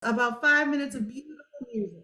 About 5 minutes of beautiful music.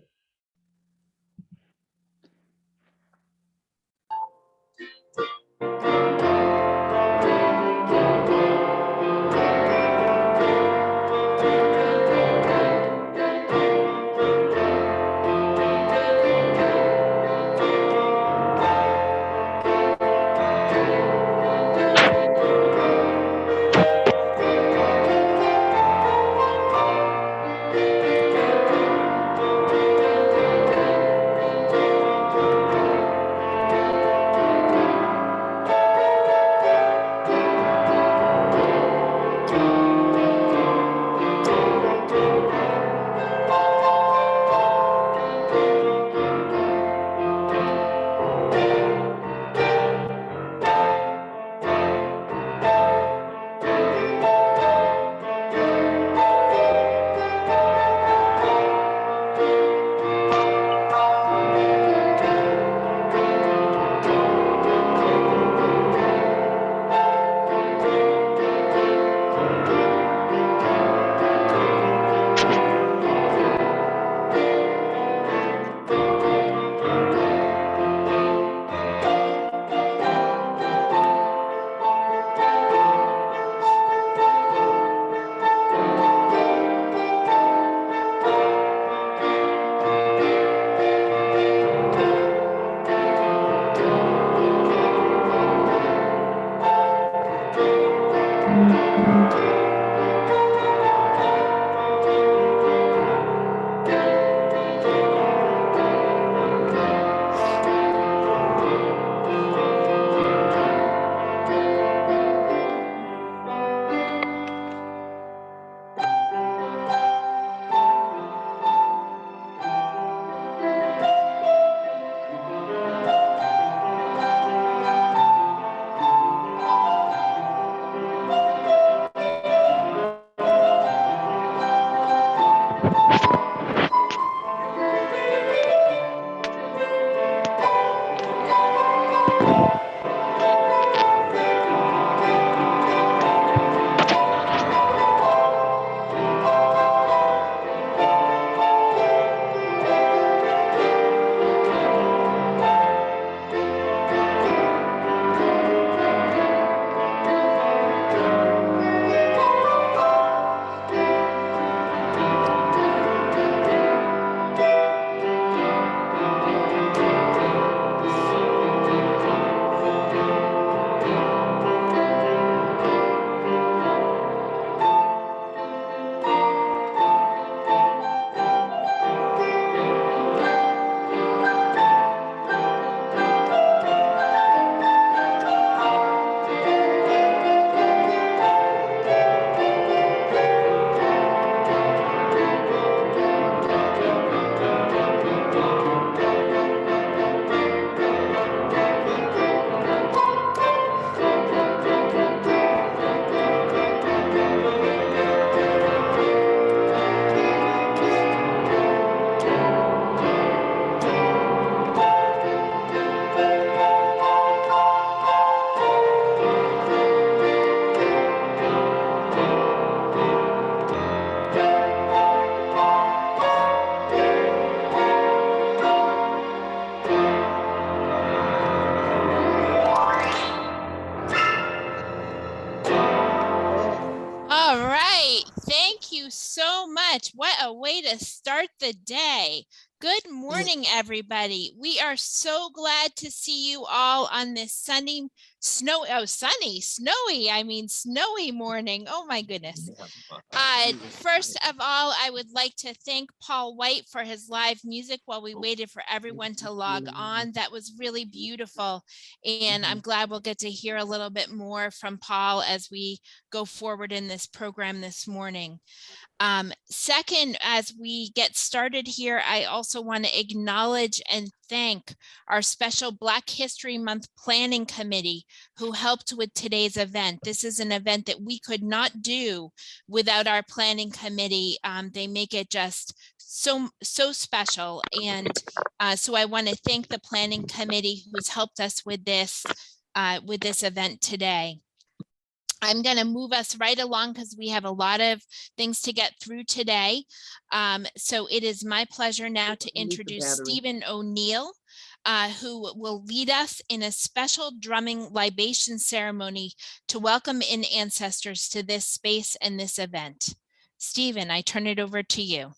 All right. Thank you so much. What a way to start the day. Good morning, everybody. We are so glad to see you all on this sunny, snowy morning. Oh my goodness. First of all, I would like to thank Paul White for his live music while we waited for everyone to log on. That was really beautiful. And I'm glad we'll get to hear a little bit more from Paul as we go forward in this program this morning. Second, as we get started here, I also want to acknowledge and thank our special Black History Month Planning Committee who helped with today's event. This is an event that we could not do without our planning committee. They make it just so special. And so I want to thank the planning committee who's helped us with this event today. I'm going to move us right along because we have a lot of things to get through today. So it is my pleasure now to introduce Stephen O'Neill, who will lead us in a special drumming libation ceremony to welcome in ancestors to this space and this event. Stephen, I turn it over to you.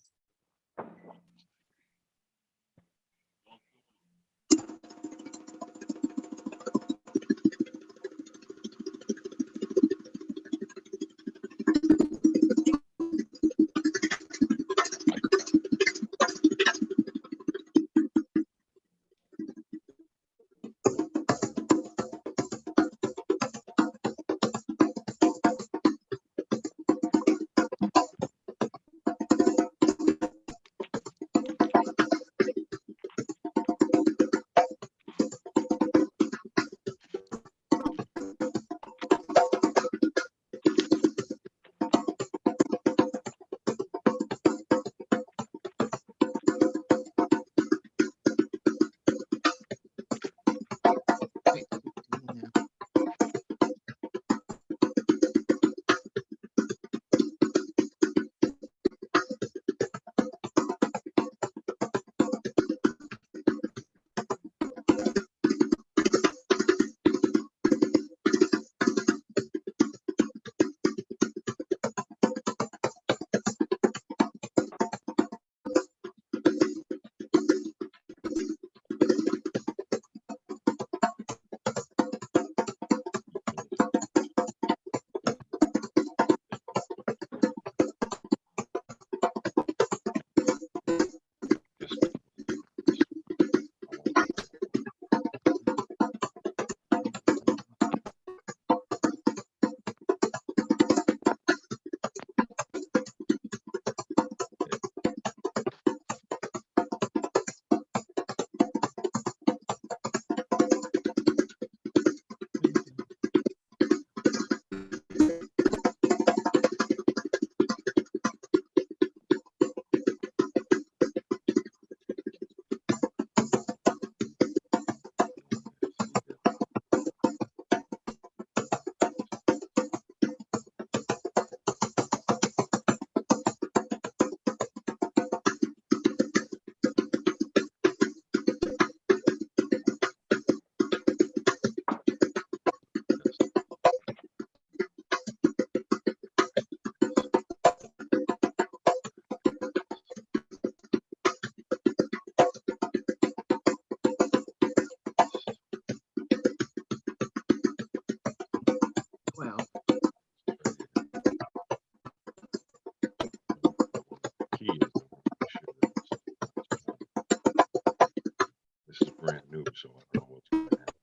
This is brand new, so I don't know what's going to happen.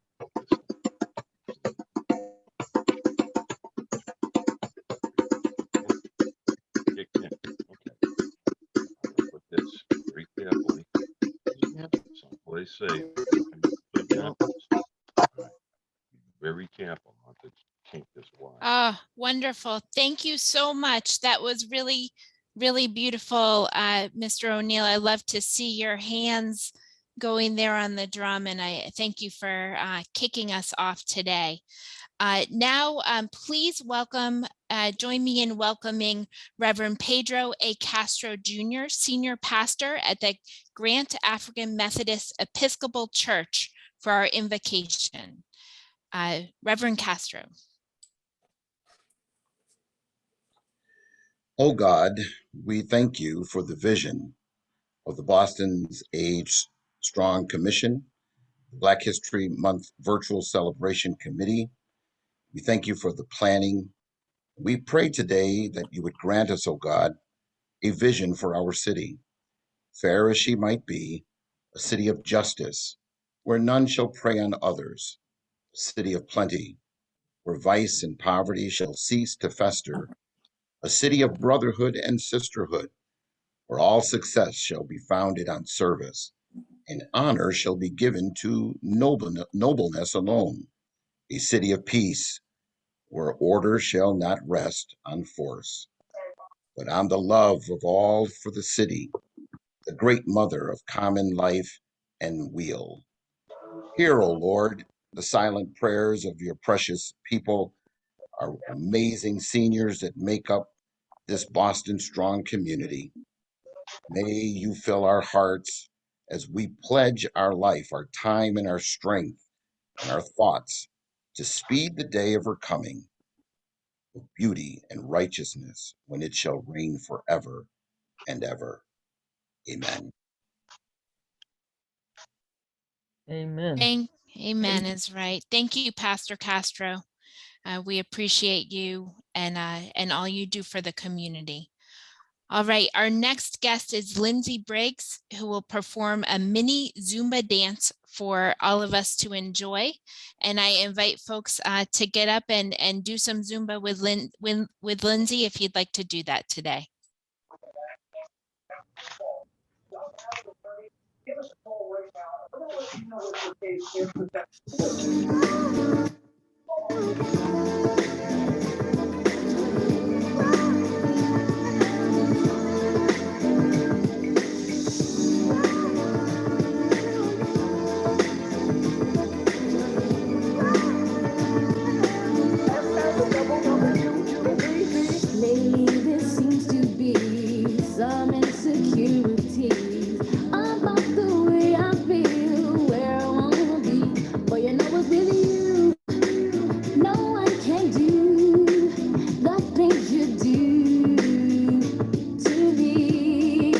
Okay. Put this very carefully. Someplace safe. Right. Very careful not to kink this wire. Oh, wonderful. Thank you so much. That was really, really beautiful, Mr. O'Neill. I love to see your hands going there on the drum, and I thank you for kicking us off today. Now, please join me in welcoming Reverend Pedro A. Castro Jr., Senior Pastor at the Grant African Methodist Episcopal Church, for our invocation. Reverend Castro. Oh God, we thank you for the vision of the Boston's Age Strong Commission, the Black History Month Virtual Celebration Committee. We thank you for the planning. We pray today that you would grant us, oh God, a vision for our city, fair as she might be, a city of justice, where none shall prey on others, a city of plenty, where vice and poverty shall cease to fester, a city of brotherhood and sisterhood, where all success shall be founded on service, and honor shall be given to nobleness alone, a city of peace, where order shall not rest on force, but on the love of all for the city, the great mother of common life and weal. Hear, O Lord, the silent prayers of your precious people, our amazing seniors that make up this Boston Strong community. May you fill our hearts as we pledge our life, our time, and our strength, and our thoughts to speed the day of her coming with beauty and righteousness when it shall reign forever and ever. Amen. Amen. Amen is right. Thank you, Pastor Castro. We appreciate you and all you do for the community. All right, our next guest is Lindsay Briggs, who will perform a mini Zumba dance for all of us to enjoy. And I invite folks to get up and do some Zumba with Lindsay if you'd like to do that today. Lately there seems to be some insecurity about the way I feel, where I wanna be. But you know it's with you, no one can do the things you do to me.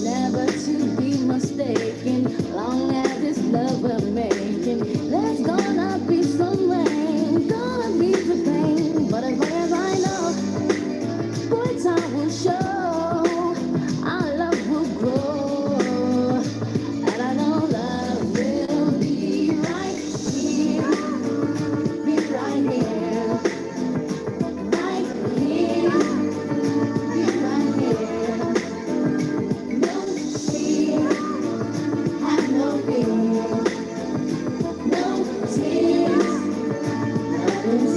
Never to be mistaken, long as this love we're making, there's gonna be some rain, gonna be the pain, but as far as I know, boy, time will show, our love will grow, and I know love will be right here, be right here, right here, be right here. No fear, have no fear, no tears, nothing's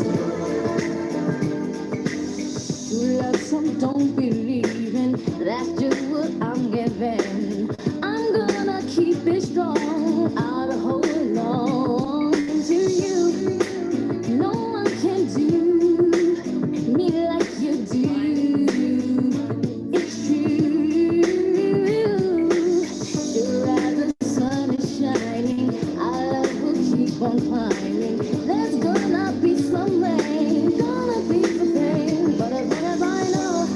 true love, some don't believe in. That's just what I'm giving. I'm gonna keep it strong. I'll hold on to you. No one can do me like you do. It's true. Sure as the sun is shining, our love will keep on climbing. There's gonna be some rain, gonna be the pain, but as long as I know,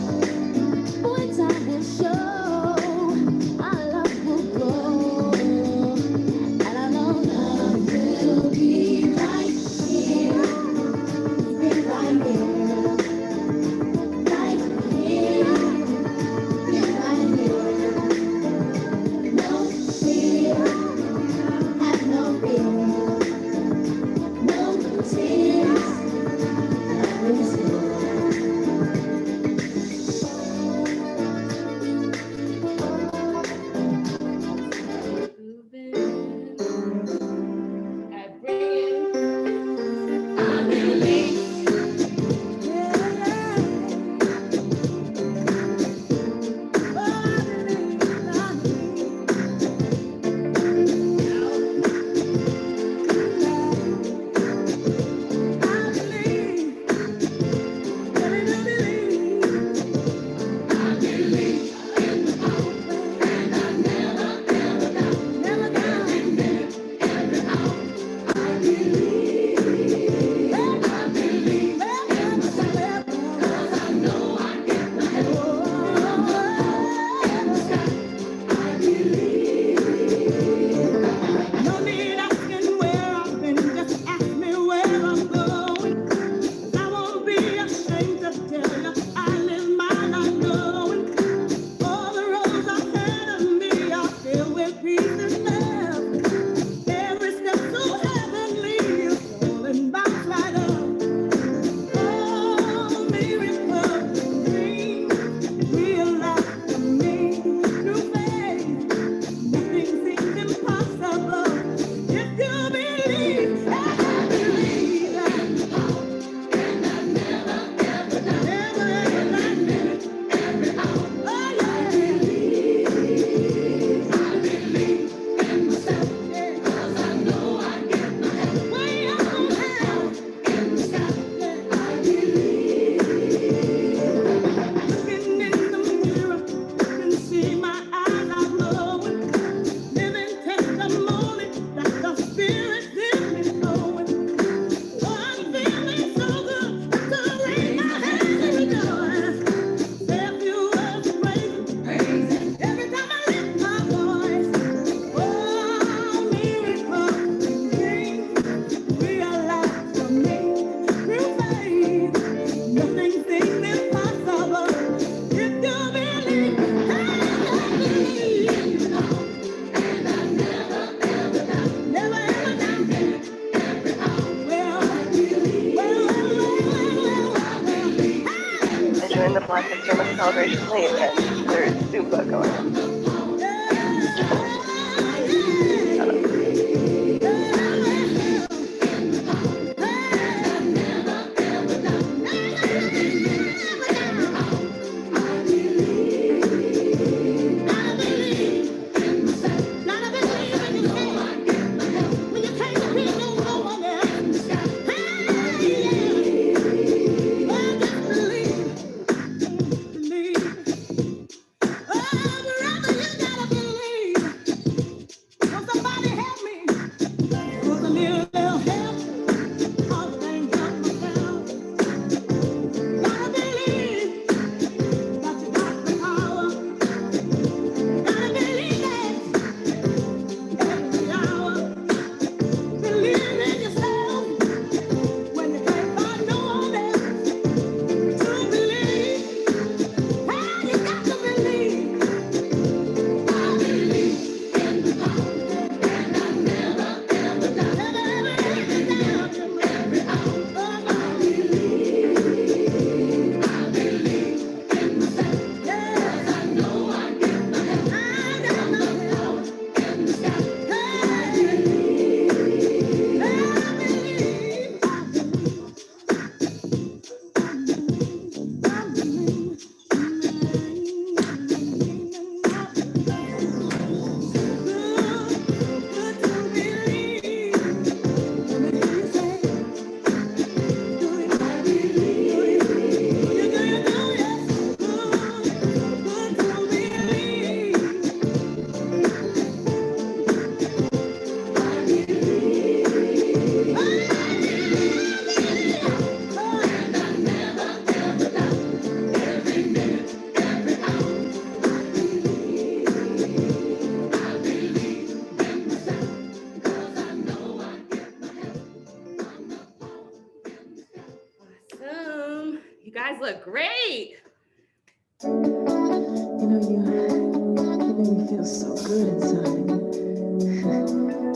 boy, time will show, our love will grow, and I know love will be right here, be right here, right here, be right here. No fear, have no fear, no tears, nothing's celebration late and there's Zumba going on. Awesome. You guys look great. You know, you make me feel so good inside.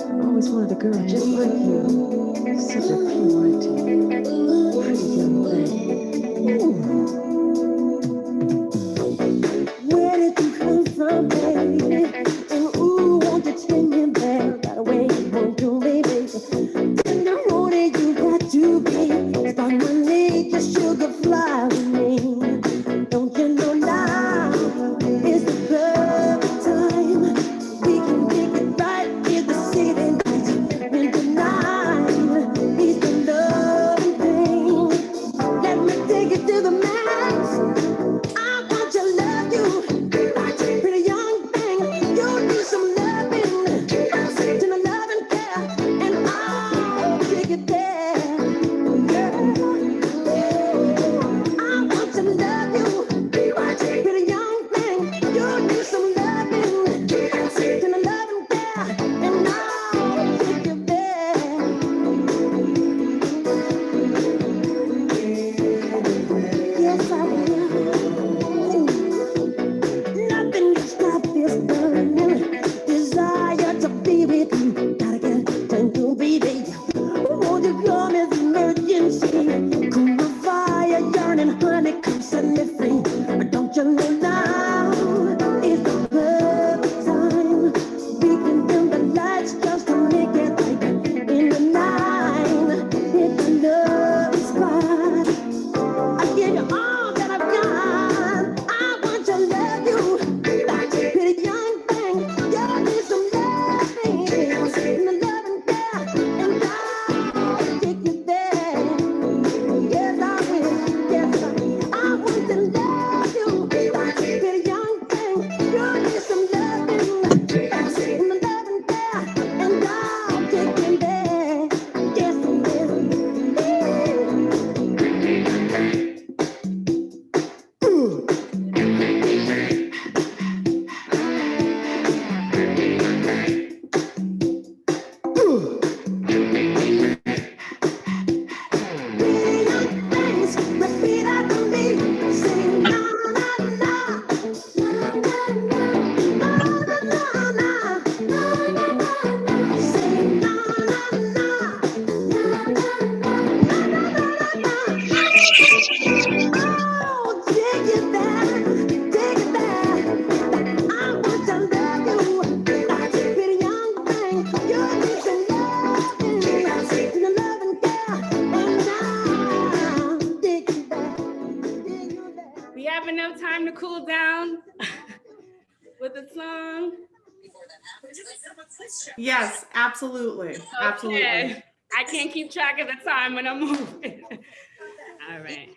I always wanted a girl just like you. Such a purity, pretty young thing. Where did you come from, baby? And ooh, won't you take me back? That way you won't do me, baby. Tender holding you got to be. Start my lead, just sugar fly with me. Don't you know now is the perfect time? We can make it right in the city night. When the night is the loving thing. Let me take it to the max. with the song? Yes, absolutely. Absolutely. Okay. I can't keep track of the time when I'm moving. All right.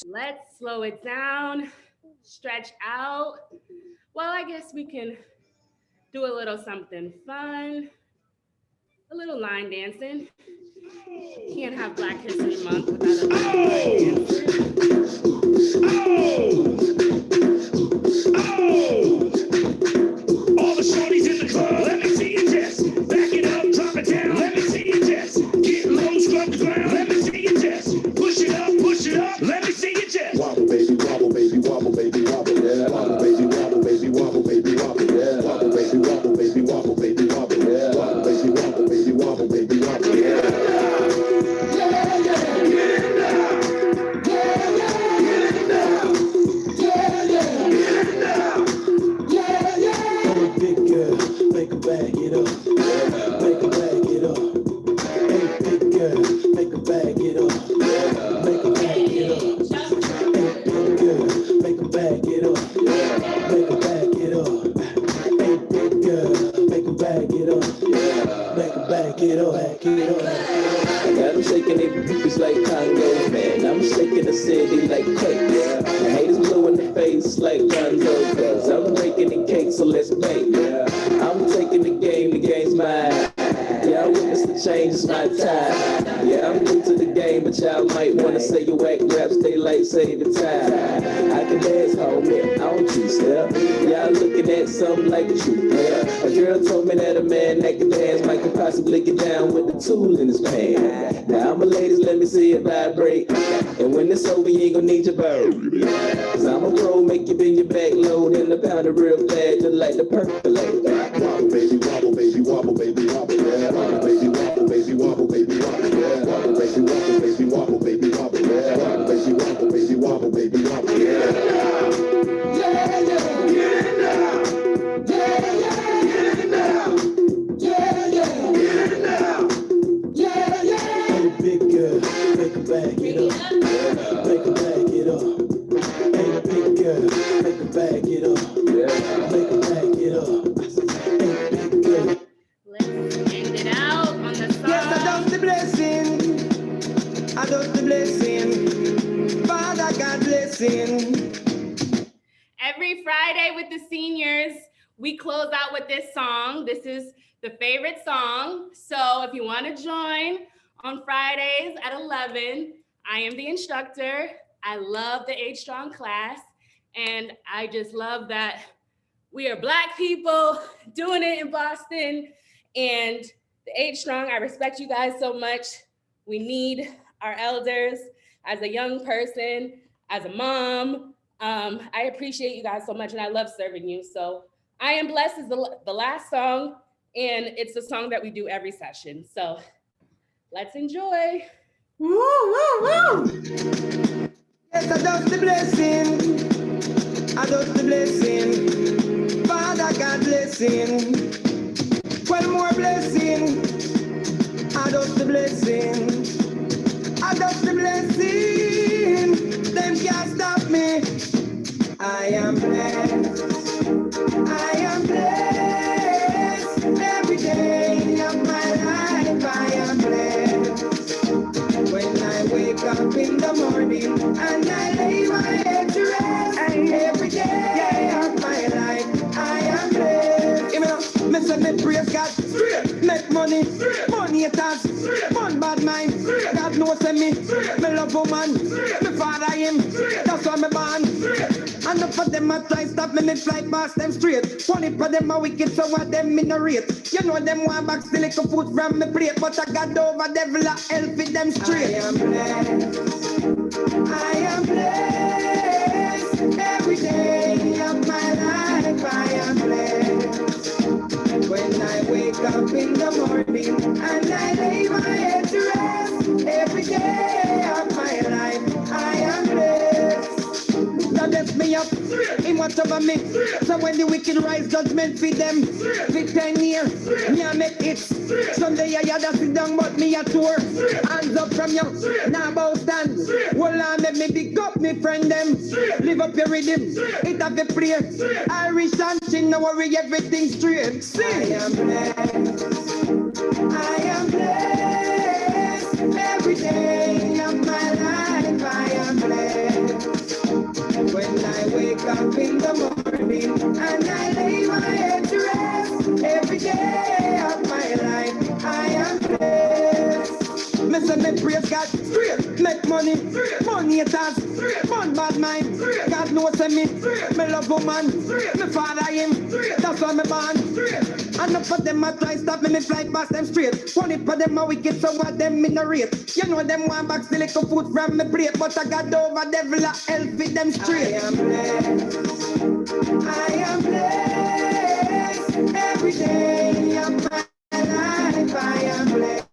Let's slow it down, stretch out. Well, I guess we can do a little something fun, a little line dancing. Can't have Black History Month without a little line dancing. All the shorties in the club, let me see you just back it up, drop it down, let me see you just get low, scrub the ground, let me see you just push it up, let me see you just wobble, baby, wobble, baby, wobble, baby, wobble, yeah, wobble, baby, wobble, baby, wobble, baby, wobble, yeah, wobble, baby, wobble, baby, wobble, baby, wobble, yeah, wobble, baby, wobble, baby, wobble, baby, wobble, yeah. Make a bag it up, make a bag it up. Hey, big girl, make a bag it up, make a bag it up. Hey, big girl, make a bag it up, make a bag it up. Hey, big girl, make a bag it up, make a bag it up, back it up. I got them shaking their booties like Congo, man. I'm shaking the city like cake. Yeah. The haters blue in the face like Gonzo, cause I'm breaking the cake, so let's bake. Yeah. I'm taking the game's mine. Yeah, I witness the change, it's my time. Yeah, I'm new to the game, but y'all might wanna say you act raps, they like say the time. I can dance, homie, I don't two-step. Y'all looking at something like a truth, yeah. A girl told me that a man that can dance might could possibly get down with the tool in his pants. Now I'm a ladies, let me see it vibrate. And when it's over, you ain't gonna need your bow. Cause I'm a pro, make you bend your back low, then a pound of real fast, just like the percolate. Wobble, baby, wobble, baby, wobble, baby, wobble, yeah. Wobble, baby, wobble, baby, wobble, baby, wobble, yeah. Wobble, baby, wobble, baby, wobble, baby, wobble, yeah. Wobble, baby, wobble, baby, wobble, baby, wobble, yeah. Yeah, yeah, get it now. Yeah, yeah, get it now. Yeah, yeah, get it now. Yeah, yeah. Hey, big girl, make a bag it up. Make a bag it up. Hey, big girl, make a bag it up. Make a bag it up. Hey, big girl. Let's end it out on the song. Yes, I does the blessing. I does the blessing. Father God blessing. Every Friday with the seniors, we close out with this song. This is the favorite song. So if you want to join on Fridays at 11, I am the instructor. I love the H Strong class. And I just love that we are Black people doing it in Boston. And the H Strong, I respect you guys so much. We need our elders. As a young person, as a mom, I appreciate you guys so much, and I love serving you. So I Am Blessed is the last song, and it's the song that we do every session. So let's enjoy. Woo, woo, woo. Yes, I does the blessing. I does the blessing. Father God blessing. 12 more blessing. I does the blessing. I does the blessing. Them can't stop me. I am blessed. I am blessed. Every day of my life I am blessed. When I wake up in the morning and I lay my head to rest, every day of my life I am blessed. Me say me praise God, make money, money haters, fun bad mind. God knows me love woman, me father him, that's why me born. And up for them a try stop me flight pass them straight. Funny for them a wicked, so what them in a rate. You know them want back the little food from me plate, but I got over devil a help with them straight. I am blessed. I am blessed. Every day of my life I am blessed. When I wake up in the morning and I lay my head to rest, every day of my life I am blessed. Now lift me up, in what over me. So when the wicked rise, judgment feed them. For 10 years, me a make it. Someday I had to sit down, but me a tour. Hands up from you, now bow stand. Well, I make me big up me friend them. Live up your rhythm, it have a prayer. Irish and chin, no worry, everything straight. See, I am blessed. I am blessed. Every day of my life, I am blessed. When I wake up in the morning and I lay my head to rest, every day of my life, I am blessed. Me say me praise God, straight, make money, money haters, fun bad mind. God knows me love woman, me father him, that's why me born. And enough of them a try stop me fly past them straight. Funny for them a wicked, so what them in the rate. You know them want back the little food from me plate, but I got over devil a help with them straight. I am blessed, I am blessed, every day of my life I am blessed.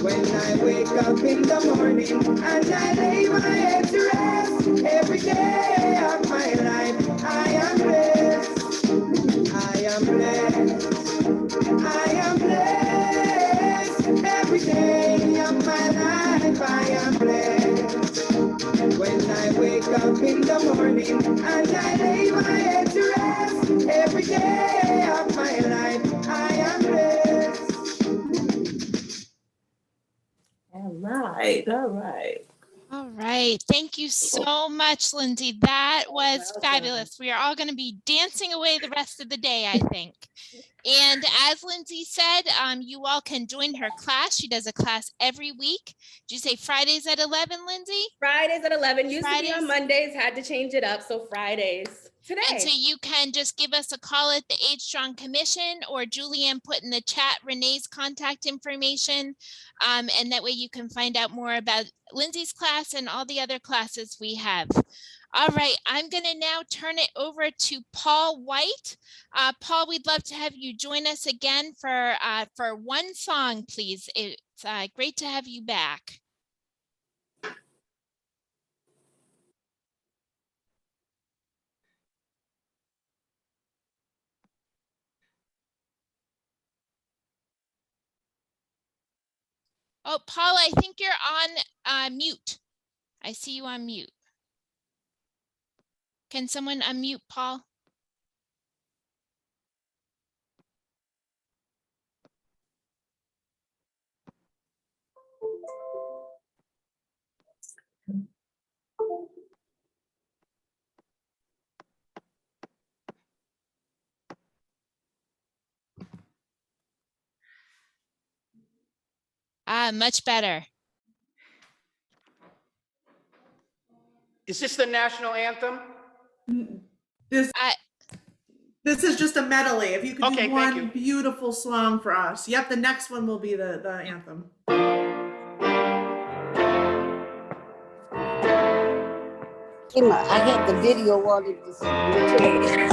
When I wake up in the morning and I lay my head to rest, every day of my life I am blessed. I am blessed. I am blessed. Every day of my life I am blessed. When I wake up in the morning and I lay my head to rest, every day of my life I am blessed. All right. All right. Thank you so much, Lindsay. That was fabulous. We are all going to be dancing away the rest of the day, I think. And as Lindsay said, you all can join her class. She does a class every week. Did you say Fridays at 11, Lindsay? Fridays at 11. Used to be on Fridays. Mondays, had to change it up. So Fridays today. And so you can just give us a call at the Age Strong Commission, or Julianne put in the chat Renee's contact information. And that way you can find out more about Lindsay's class and all the other classes we have. All right, I'm going to now turn it over to Paul White. Paul, we'd love to have you join us again for one song, please. It's great to have you back. Oh, Paul, I think you're on mute. I see you on mute. Can someone unmute Paul? Much better. Is this the national anthem? This is just a medley. If you could Okay, do one beautiful song for us. Yep, the next one will be the anthem. I had the video on it this morning.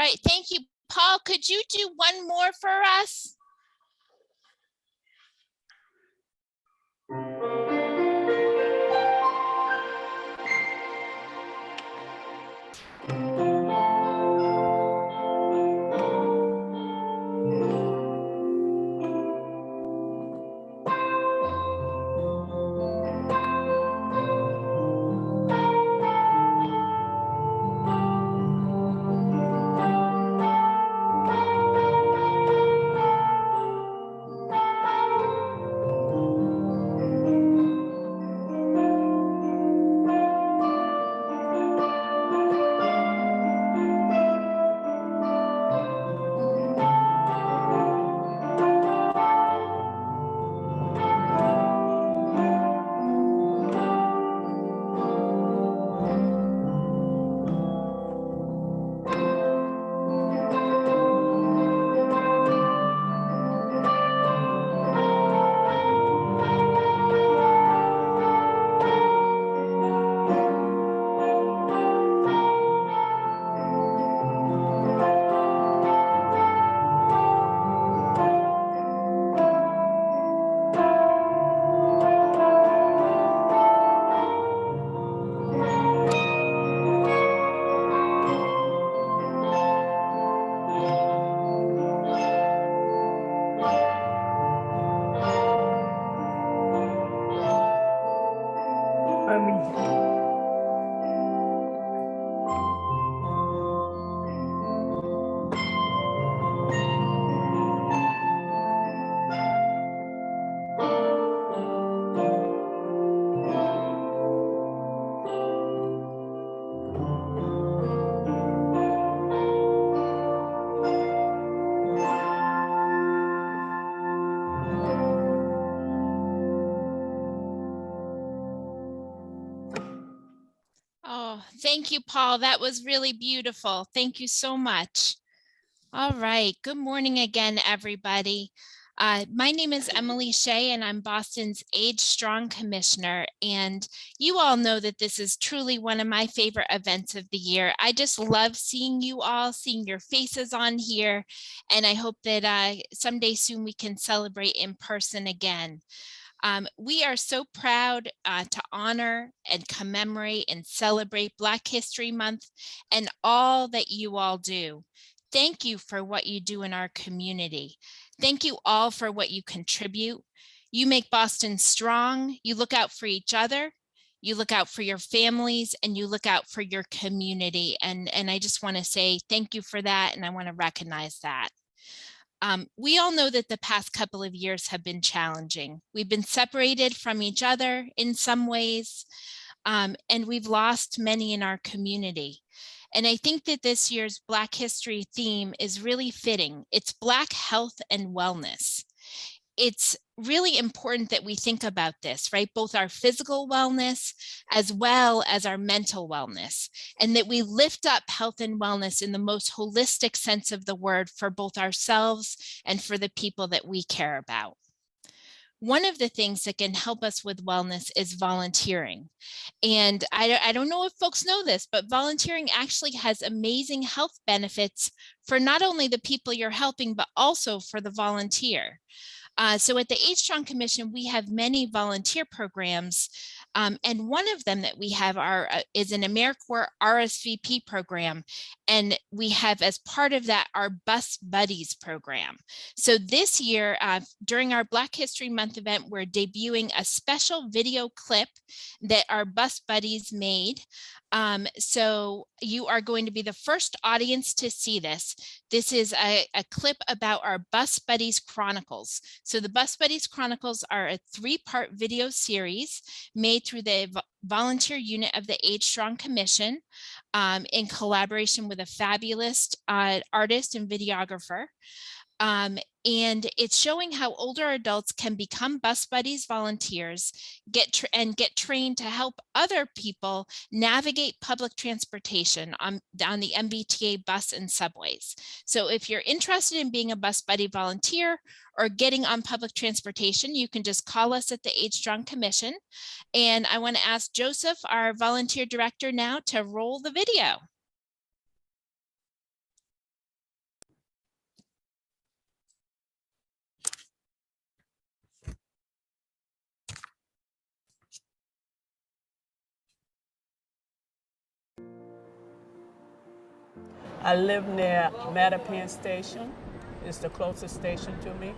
right, thank you. Paul, could you do one more for us? Oh, thank you, Paul. That was really beautiful. Thank you so much. All right. Good morning again, everybody. My name is Emily Shea, and I'm Boston's Age Strong Commissioner. And you all know that this is truly one of my favorite events of the year. I just love seeing you all, seeing your faces on here. And I hope that someday soon we can celebrate in person again. We are so proud to honor and commemorate and celebrate Black History Month and all that you all do. Thank you for what you do in our community. Thank you all for what you contribute. You make Boston strong. You look out for each other. You look out for your families, and you look out for your community. And I just want to say thank you for that, and I want to recognize that. We all know that the past couple of years have been challenging. We've been separated from each other in some ways, and we've lost many in our community. And I think that this year's Black History theme is really fitting. It's Black health and wellness. It's really important that we think about this, right? Both our physical wellness as well as our mental wellness, and that we lift up health and wellness in the most holistic sense of the word for both ourselves and for the people that we care about. One of the things that can help us with wellness is volunteering. And I don't know if folks know this, but volunteering actually has amazing health benefits for not only the people you're helping, but also for the volunteer. So at the Age Strong Commission, we have many volunteer programs. And one of them that we have is an AmeriCorps RSVP program. And we have, as part of that, our Bus Buddies program. So this year, during our Black History Month event, we're debuting a special video clip that our Bus Buddies made. So you are going to be the first audience to see this. This is a clip about our Bus Buddies Chronicles. So the Bus Buddies Chronicles are a 3-part video series made through the volunteer unit of the Age Strong Commission in collaboration with a fabulous artist and videographer. And it's showing how older adults can become Bus Buddies volunteers, get trained to help other people navigate public transportation on the MBTA bus and subways. So if you're interested in being a Bus Buddy volunteer or getting on public transportation, you can just call us at the Age Strong Commission. And I want to ask Joseph, our volunteer director, now to roll the video. I live near Mattapan Station. It's the closest station to me.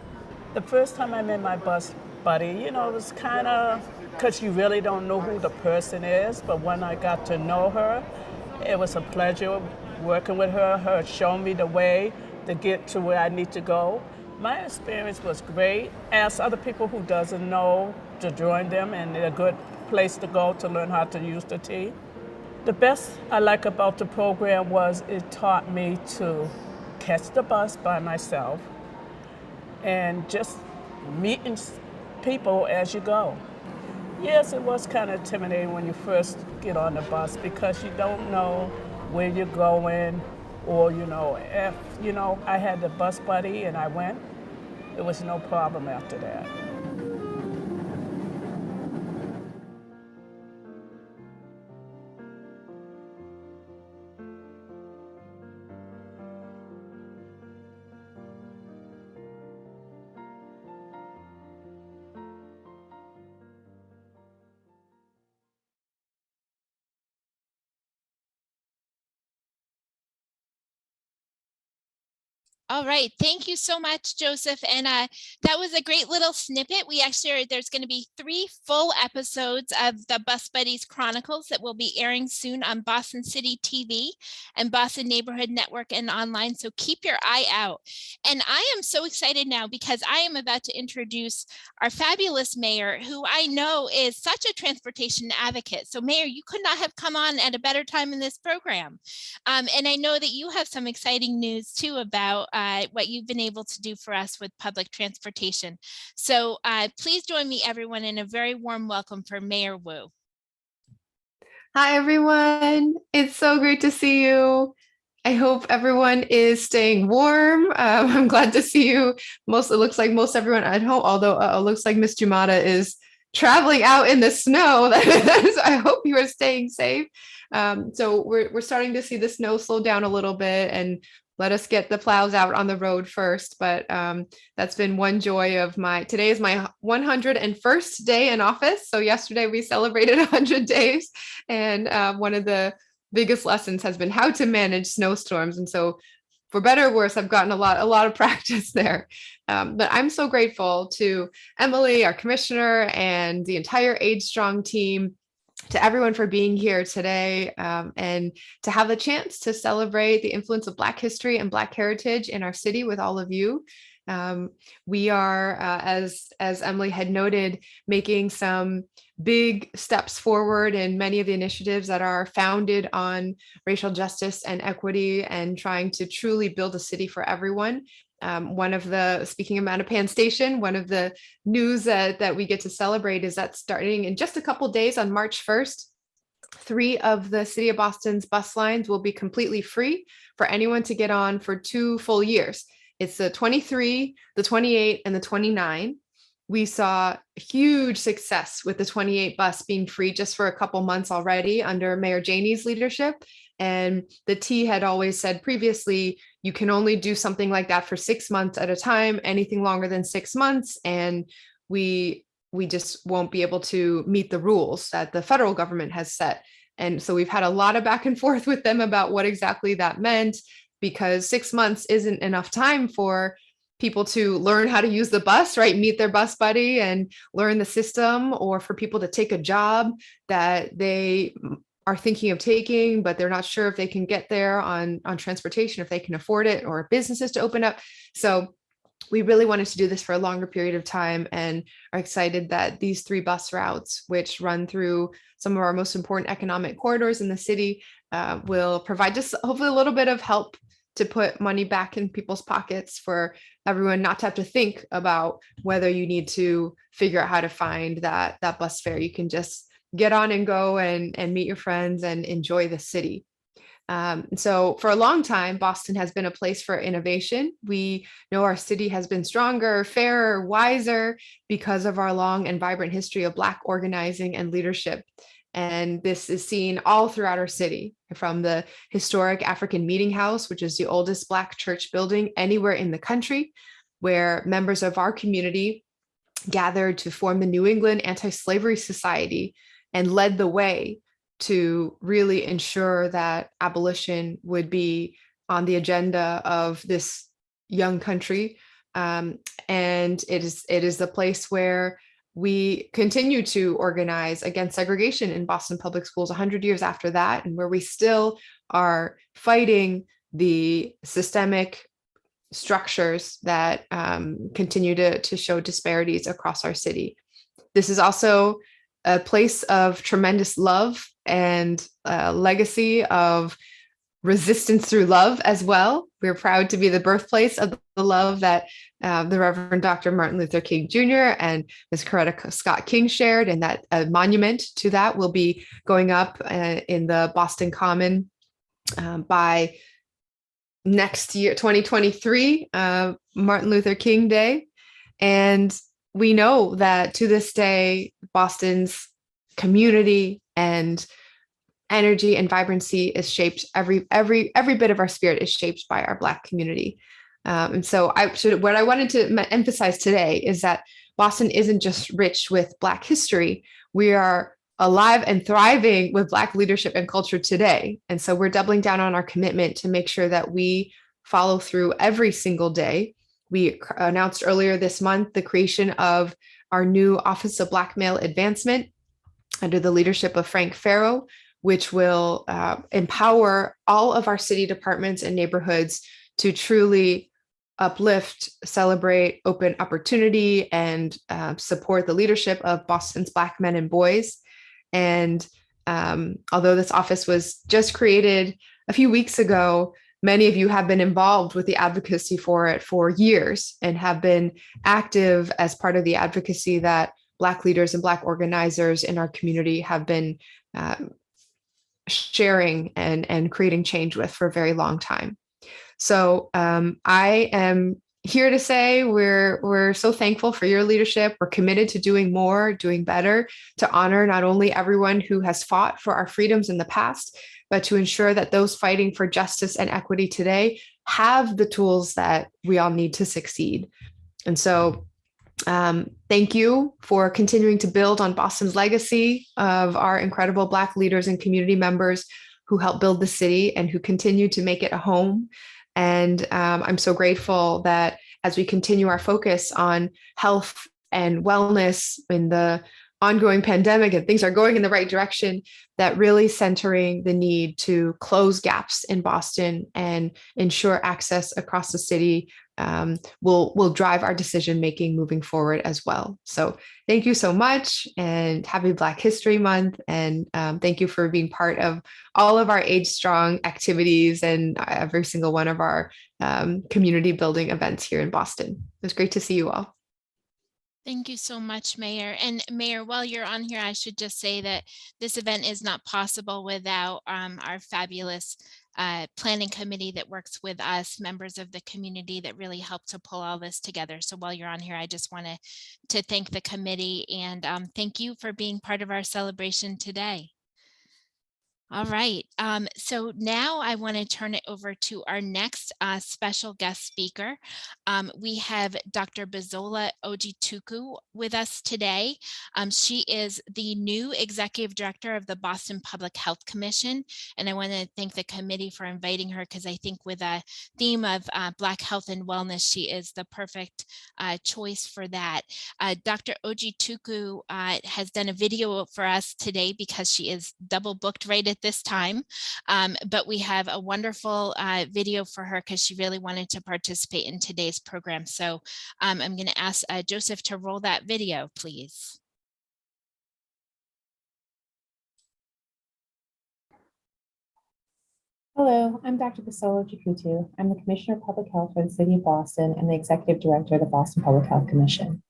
The first time I met my bus buddy, it was kind of, because you really don't know who the person is, but when I got to know her, it was a pleasure working with her showing me the way to get to where I need to go. My experience was great. Ask other people who doesn't know to join them, and they're a good place to go to learn how to use the T. The best I like about the program was it taught me to catch the bus by myself and just meeting people as you go. Yes, it was kind of intimidating when you first get on the bus because you don't know where you're going, or if I had the bus buddy and I went, it was no problem after that. All right, thank you so much, Joseph. And that was a great little snippet. There's going to be 3 full episodes of the Bus Buddies Chronicles that will be airing soon on Boston City TV and Boston Neighborhood Network and online. So keep your eye out. And I am so excited now because I am about to introduce our fabulous mayor, who I know is such a transportation advocate. So Mayor, you could not have come on at a better time in this program. And I know that you have some exciting news too about what you've been able to do for us with public transportation. So please join me, everyone, in a very warm welcome for Mayor Wu. Hi, everyone. It's so great to see you. I hope everyone is staying warm. I'm glad to see you. It looks like most everyone at home, although it looks like Miss Jumata is traveling out in the snow. So I hope you are staying safe. So we're starting to see the snow slow down a little bit and let us get the plows out on the road first. But that's been one joy of today is my 101st day in office. So yesterday we celebrated 100 days. And one of the biggest lessons has been how to manage snowstorms. And so for better or worse, I've gotten a lot of practice there. But I'm so grateful to Emily, our commissioner, and the entire Age Strong team, to everyone for being here today, and to have the chance to celebrate the influence of Black history and Black heritage in our city with all of you. We are, as Emily had noted, making some big steps forward in many of the initiatives that are founded on racial justice and equity and trying to truly build a city for everyone. Speaking of Mattapan Station, one of the news that we get to celebrate is that starting in just a couple days on March 1st, 3 of the City of Boston's bus lines will be completely free for anyone to get on for 2 full years. It's the 23, the 28, and the 29. We saw huge success with the 28 bus being free just for a couple months already under Mayor Janey's leadership. And the T had always said previously, you can only do something like that for 6 months at a time, anything longer than 6 months. And we just won't be able to meet the rules that the federal government has set. And so we've had a lot of back and forth with them about what exactly that meant, because 6 months isn't enough time for people to learn how to use the bus, right? Meet their bus buddy and learn the system, or for people to take a job that they are thinking of taking, but they're not sure if they can get there on transportation, if they can afford it, or businesses to open up. So we really wanted to do this for a longer period of time and are excited that these 3 bus routes, which run through some of our most important economic corridors in the city, will provide just hopefully a little bit of help to put money back in people's pockets for everyone not to have to think about whether you need to figure out how to find that bus fare. You can just get on and go and meet your friends and enjoy the city. So for a long time, Boston has been a place for innovation. We know our city has been stronger, fairer, wiser because of our long and vibrant history of Black organizing and leadership. And this is seen all throughout our city, from the historic African Meeting House, which is the oldest Black church building anywhere in the country, where members of our community gathered to form the New England Anti-Slavery Society and led the way to really ensure that abolition would be on the agenda of this young country. And it is the place where we continue to organize against segregation in Boston Public Schools 100 years after that, and where we still are fighting the systemic structures that continue to show disparities across our city. This is also a place of tremendous love and legacy of resistance through love as well. We're proud to be the birthplace of the love that the Reverend Dr. Martin Luther King Jr. and Ms. Coretta Scott King shared, and that a monument to that will be going up in the Boston Common by next year, 2023, Martin Luther King Day. And we know that to this day, Boston's community and energy and vibrancy is shaped, every bit of our spirit is shaped by our Black community. And so what I wanted to emphasize today is that Boston isn't just rich with Black history. We are alive and thriving with Black leadership and culture today. And so we're doubling down on our commitment to make sure that we follow through every single day. We announced earlier this month the creation of our new Office of Black Male Advancement under the leadership of Frank Farrow, which will empower all of our city departments and neighborhoods to truly uplift, celebrate open opportunity, and support the leadership of Boston's Black men and boys. And although this office was just created a few weeks ago, many of you have been involved with the advocacy for it for years and have been active as part of the advocacy that Black leaders and Black organizers in our community have been sharing and creating change with for a very long time. So I am here to say we're so thankful for your leadership. We're committed to doing more, doing better, to honor not only everyone who has fought for our freedoms in the past, but to ensure that those fighting for justice and equity today have the tools that we all need to succeed. And so thank you for continuing to build on Boston's legacy of our incredible Black leaders and community members who helped build the city and who continue to make it a home. And I'm so grateful that as we continue our focus on health and wellness in the ongoing pandemic and things are going in the right direction, that really centering the need to close gaps in Boston and ensure access across the city will drive our decision making moving forward as well. So thank you so much, and happy Black History Month. And thank you for being part of all of our Age Strong activities and every single one of our community building events here in Boston. It was great to see you all. Thank you so much, Mayor. And Mayor, while you're on here, I should just say that this event is not possible without our fabulous planning committee that works with us, members of the community that really help to pull all this together. So while you're on here, I just want to thank the committee and thank you for being part of our celebration today. All right, so now I want to turn it over to our next special guest speaker. We have Dr. Bisola Ojituku with us today. She is the new Executive Director of the Boston Public Health Commission, and I want to thank the committee for inviting her because I think with a theme of Black health and wellness, she is the perfect choice for that. Dr. Ojituku has done a video for us today because she is double booked right at this time, but we have a wonderful video for her because she really wanted to participate in today's program. So I'm going to ask Joseph to roll that video, please. Hello, I'm Dr. Bisola Ojituku. I'm the Commissioner of Public Health for the City of Boston and the Executive Director of the Boston Public Health Commission.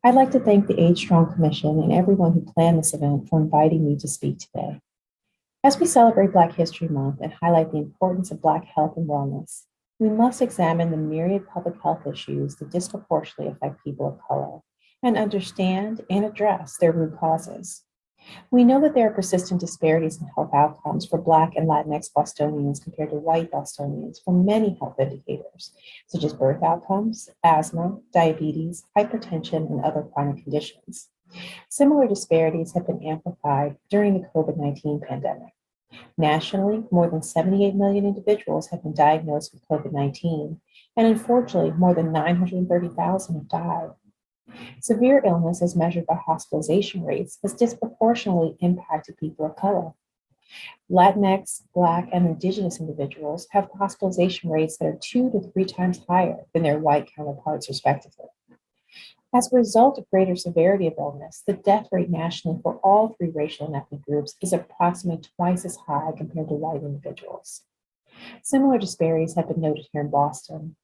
I'd like to thank the Age Strong Commission and everyone who planned this event for inviting me to speak today. As we celebrate Black History Month and highlight the importance of Black health and wellness, we must examine the myriad public health issues that disproportionately affect people of color and understand and address their root causes. We know that there are persistent disparities in health outcomes for Black and Latinx Bostonians compared to white Bostonians for many health indicators, such as birth outcomes, asthma, diabetes, hypertension, and other chronic conditions. Similar disparities have been amplified during the COVID-19 pandemic. Nationally, more than 78 million individuals have been diagnosed with COVID-19, and unfortunately, more than 930,000 have died. Severe illness, as measured by hospitalization rates, has disproportionately impacted people of color. Latinx, Black, and Indigenous individuals have hospitalization rates that are 2 to 3 times higher than their white counterparts, respectively. As a result of greater severity of illness, the death rate nationally for all 3 racial and ethnic groups is approximately twice as high compared to white individuals. Similar disparities have been noted here in Boston.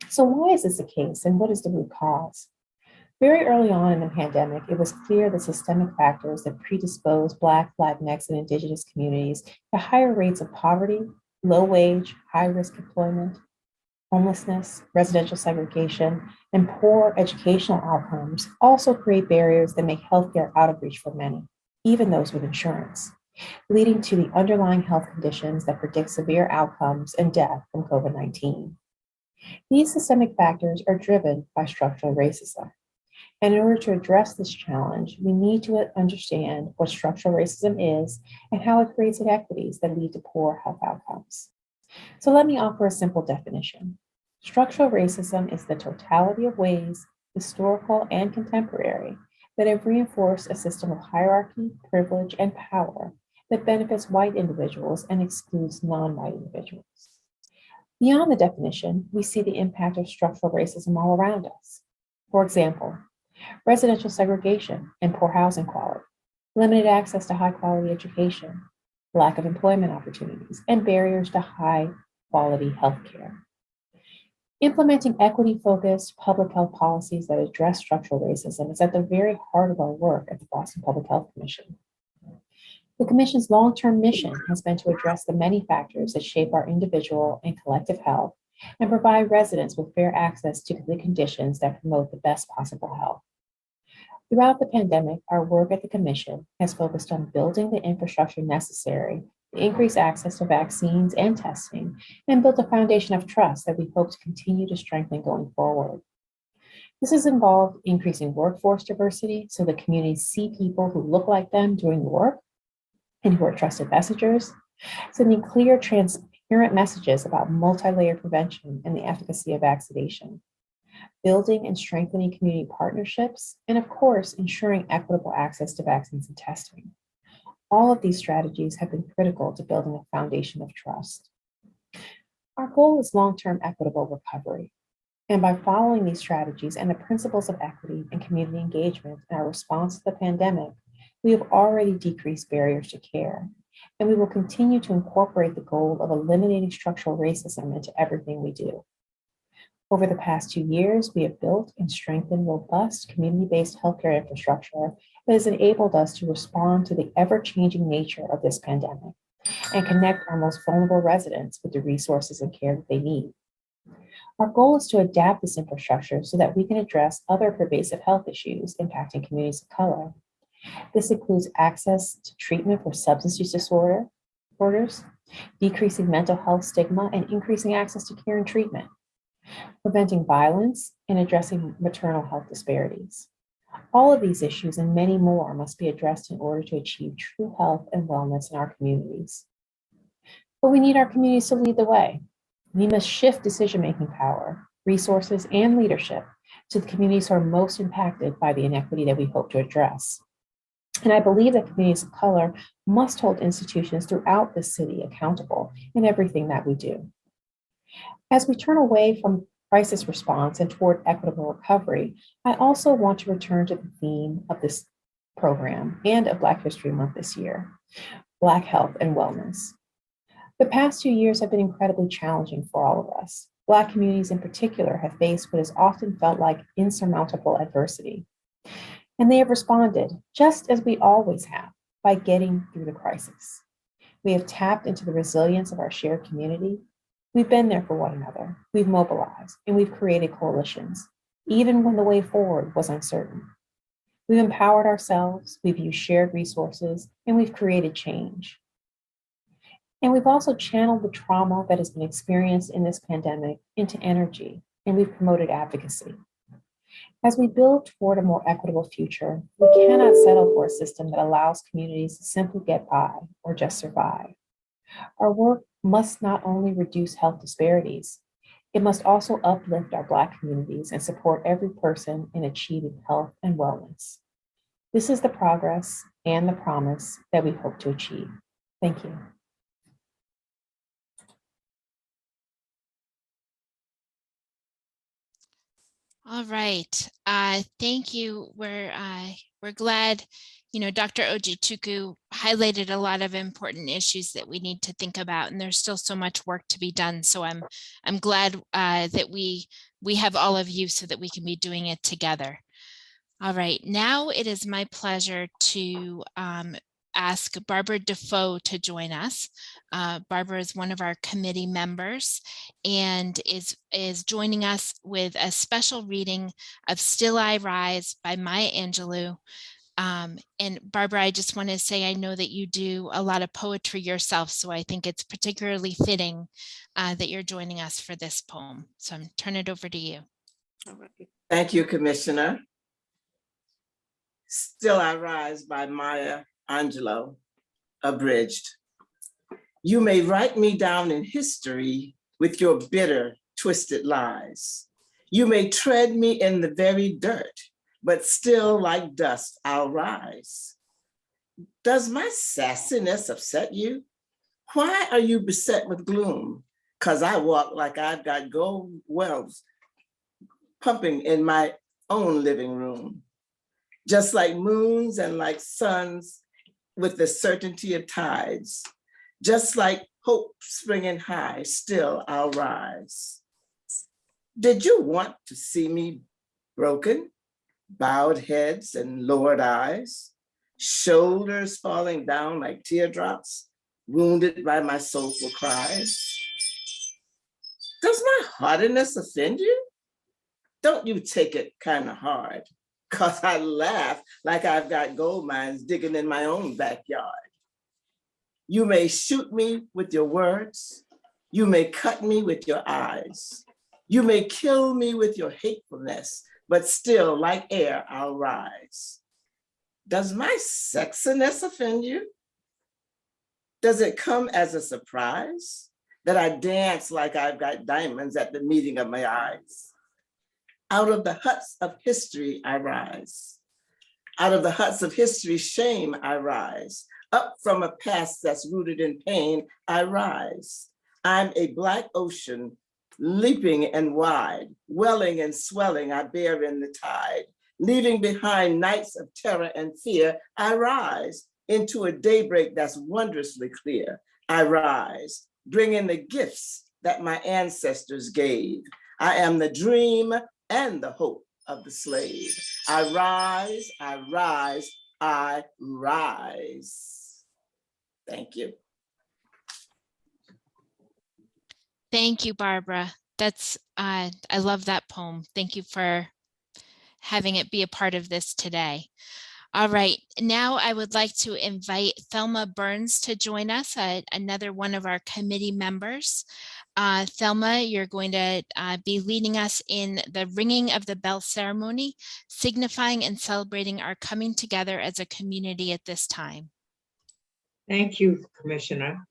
So why is this the case, and what is the root cause? Very early on in the pandemic, it was clear the systemic factors that predispose Black, Latinx, and Indigenous communities to higher rates of poverty, low wage, high risk employment, homelessness, residential segregation, and poor educational outcomes also create barriers that make healthcare out of reach for many, even those with insurance, leading to the underlying health conditions that predict severe outcomes and death from COVID-19. These systemic factors are driven by structural racism. And in order to address this challenge, we need to understand what structural racism is and how it creates inequities that lead to poor health outcomes. So let me offer a simple definition. Structural racism is the totality of ways, historical and contemporary, that have reinforced a system of hierarchy, privilege, and power that benefits white individuals and excludes non-white individuals. Beyond the definition, we see the impact of structural racism all around us. For example, residential segregation and poor housing quality, limited access to high-quality education, lack of employment opportunities, and barriers to high-quality healthcare. Implementing equity-focused public health policies that address structural racism is at the very heart of our work at the Boston Public Health Commission. The Commission's long-term mission has been to address the many factors that shape our individual and collective health and provide residents with fair access to the conditions that promote the best possible health. Throughout the pandemic, our work at the Commission has focused on building the infrastructure necessary to increase access to vaccines and testing, and build a foundation of trust that we hope to continue to strengthen going forward. This has involved increasing workforce diversity so that communities see people who look like them doing the work and who are trusted messengers, sending clear, transparent messages about multi-layered prevention and the efficacy of vaccination, building and strengthening community partnerships, and of course, ensuring equitable access to vaccines and testing. All of these strategies have been critical to building a foundation of trust. Our goal is long-term equitable recovery. And by following these strategies and the principles of equity and community engagement in our response to the pandemic, we have already decreased barriers to care, and we will continue to incorporate the goal of eliminating structural racism into everything we do. Over the past 2 years, we have built and strengthened robust community-based healthcare infrastructure that has enabled us to respond to the ever-changing nature of this pandemic and connect our most vulnerable residents with the resources and care that they need. Our goal is to adapt this infrastructure so that we can address other pervasive health issues impacting communities of color. This includes access to treatment for substance use disorders, decreasing mental health stigma, and increasing access to care and treatment, preventing violence, and addressing maternal health disparities. All of these issues and many more must be addressed in order to achieve true health and wellness in our communities. But we need our communities to lead the way. We must shift decision-making power, resources, and leadership to the communities who are most impacted by the inequity that we hope to address. And I believe that communities of color must hold institutions throughout the city accountable in everything that we do. As we turn away from crisis response and toward equitable recovery, I also want to return to the theme of this program and of Black History Month this year, Black health and wellness. The past 2 years have been incredibly challenging for all of us. Black communities in particular have faced what has often felt like insurmountable adversity. And they have responded, just as we always have, by getting through the crisis. We have tapped into the resilience of our shared community. We've been there for one another. We've mobilized, and we've created coalitions, even when the way forward was uncertain. We've empowered ourselves, we've used shared resources, and we've created change. And we've also channeled the trauma that has been experienced in this pandemic into energy, and we've promoted advocacy. As we build toward a more equitable future, we cannot settle for a system that allows communities to simply get by or just survive. Our work must not only reduce health disparities, it must also uplift our Black communities and support every person in achieving health and wellness. This is the progress and the promise that we hope to achieve. Thank you. All right. Thank you. We're glad, Dr. Ojituku highlighted a lot of important issues that we need to think about, and there's still so much work to be done. So I'm glad that we have all of you so that we can be doing it together. All right. Now it is my pleasure to ask Barbara Defoe to join us. Barbara is one of our committee members and is joining us with a special reading of Still I Rise by Maya Angelou. And Barbara, I just want to say, I know that you do a lot of poetry yourself, so I think it's particularly fitting that you're joining us for this poem. So I'm turning it over to you. All right. Thank you, Commissioner. Still I Rise by Maya Angelou, abridged. You may write me down in history with your bitter, twisted lies. You may tread me in the very dirt, but still like dust I'll rise. Does my sassiness upset you? Why are you beset with gloom? 'Cause I walk like I've got gold wells pumping in my own living room. Just like moons and like suns with the certainty of tides, just like hope springing high, still I'll rise. Did you want to see me broken, bowed heads and lowered eyes, shoulders falling down like teardrops, wounded by my soulful cries? Does my hardiness offend you? Don't you take it kind of hard, 'cause I laugh like I've got gold mines digging in my own backyard. You may shoot me with your words. You may cut me with your eyes. You may kill me with your hatefulness, but still like air I'll rise. Does my sexiness offend you? Does it come as a surprise that I dance like I've got diamonds at the meeting of my eyes? Out of the huts of history I rise. Out of the huts of history's shame I rise. Up from a past that's rooted in pain I rise. I'm a Black ocean, leaping and wide, welling and swelling I bear in the tide. Leaving behind nights of terror and fear, I rise into a daybreak that's wondrously clear. I rise, bringing the gifts that my ancestors gave. I am the dream and the hope of the slave. I rise, I rise, I rise. Thank you. Thank you, Barbara. I love that poem. Thank you for having it be a part of this today. All right, now I would like to invite Thelma Burns to join us, another one of our committee members. Thelma, you're going to be leading us in the ringing of the bell ceremony, signifying and celebrating our coming together as a community at this time. Thank you, Commissioner.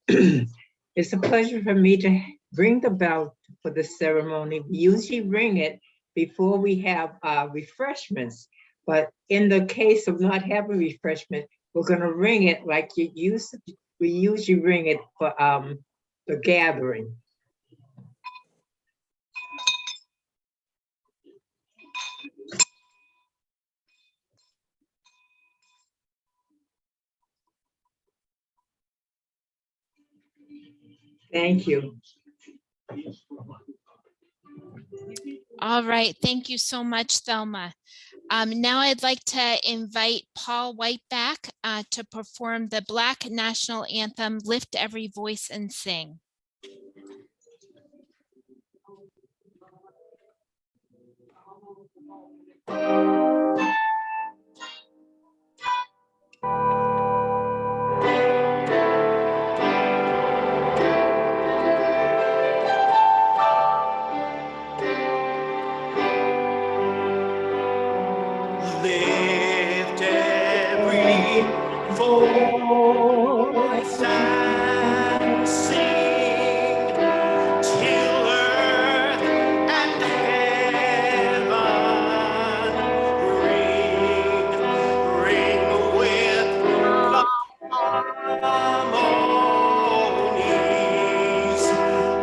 It's a pleasure for me to ring the bell for the ceremony. We usually ring it before we have refreshments, but in the case of not having refreshment, we're going to ring it like we usually ring it for the gathering. Thank you. All right, thank you so much, Thelma. Now I'd like to invite Paul White back to perform the Black National Anthem, Lift Every Voice and Sing. Lift every voice and sing till earth and heaven ring with the harmonies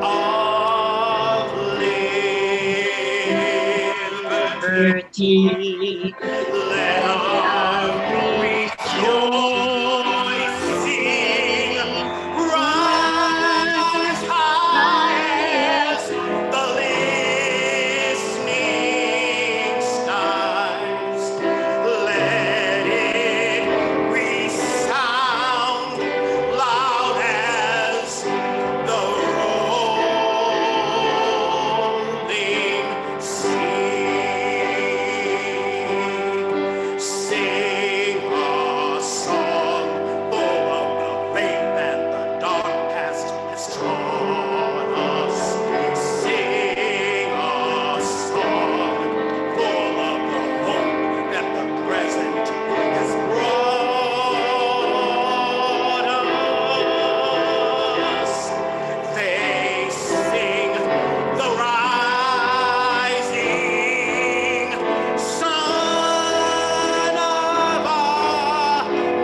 of liberty. Let our rejoicing rise high as the listening skies. Let it resound loud as the rolling sea. Sing a song full of the faith that the dark past has taught us. Sing a song full of the hope that the present has brought us. They sing the rising sun of a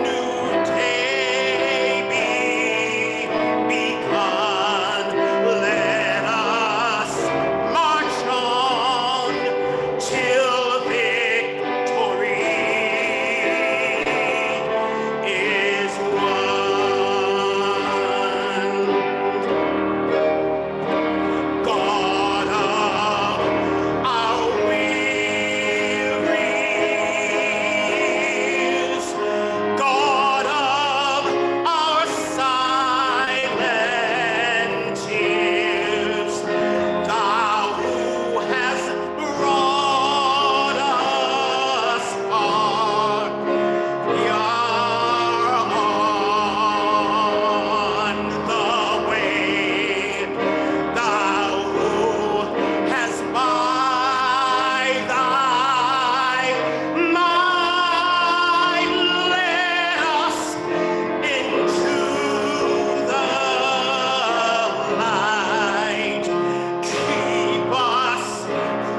new day begun. Let us march on till victory is won. God of our wearies, God of our silent tears, Thou who hast brought us far, we are on the way. Thou who hast by thy might led us into the light, keep us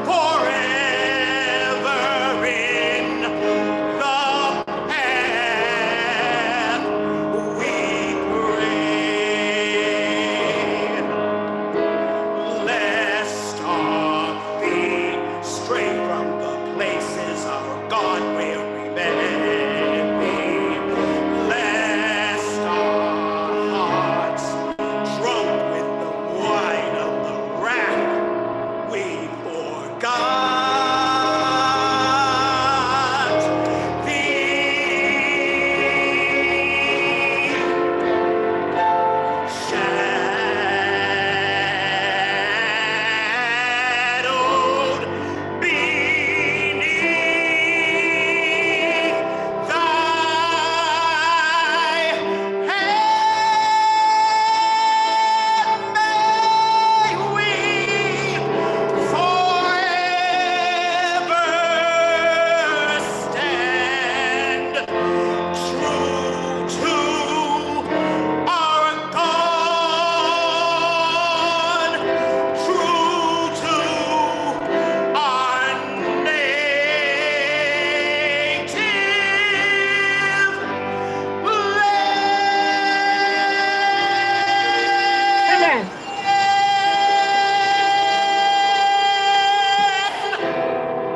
forever in the path we pray. Lest our feet stray from the places our God where we may be. Lest our hearts, drunk with the wine of the wrath, we forgot thee. Shadowed beneath thy hand, may we forever stand true to our God, true to our native land.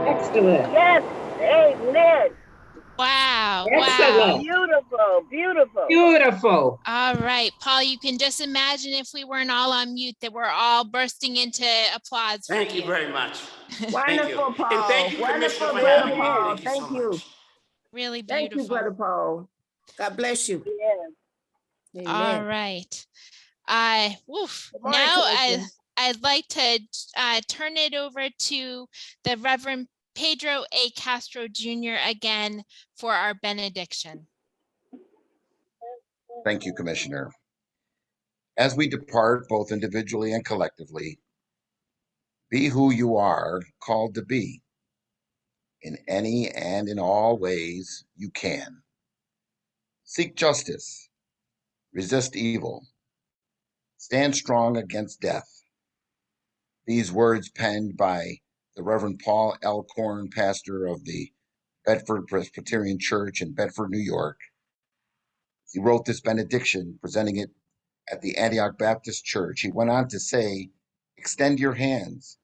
Excellent. Yes, amen. Wow. Excellent. Beautiful, beautiful. Beautiful. All right, Paul, you can just imagine if we weren't all on mute that we're all bursting into applause. for Thank you very much. Thank you. Wonderful, Paul. And thank you, Wonderful, Commissioner, for Brother having me. Paul. Thank you so much. Really Thank you, Brother beautiful. Paul. God bless you. Yes. All Amen. right. Woof. Good morning, Now Commissioner. I'd like to turn it over to the Reverend Pedro A. Castro Jr. again for our benediction. Thank you, Commissioner. As we depart, both individually and collectively, be who you are called to be. in any and in all ways you can. Seek justice, resist evil, stand strong against death. These words penned by the Reverend Paul Alcorn, pastor of the Bedford Presbyterian Church in Bedford, New York. He wrote this benediction, presenting it at the Antioch Baptist Church. He went on to say, extend your hands,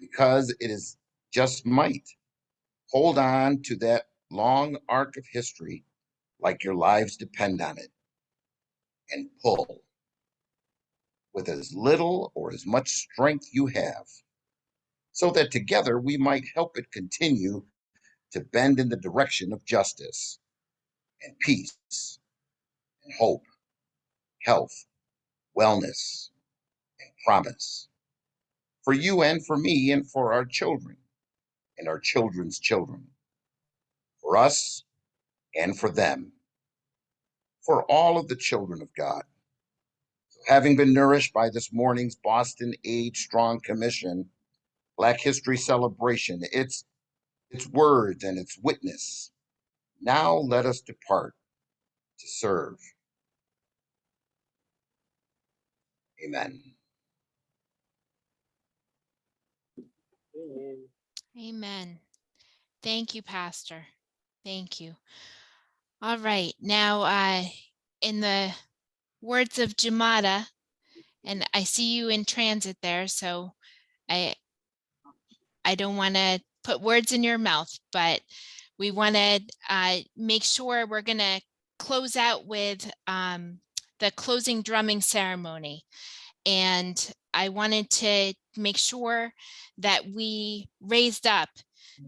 because it is just might. Hold on to that long arc of history like your lives depend on it, and pull with as little or as much strength you have, so that together we might help it continue to bend in the direction of justice and peace and hope, health, wellness, and promise for you and for me and for our children and our children's children, for us and for them, for all of the children of God. So having been nourished by this morning's Boston Age Strong Commission Black History Celebration, its words and its witness, now let us depart to serve. Amen. Amen. Thank you, Pastor. Thank you. All right. Now, in the words of Jamada, and I see you in transit there, so I don't want to put words in your mouth, but we want to make sure we're going to close out with the closing drumming ceremony. And I wanted to make sure that we raised up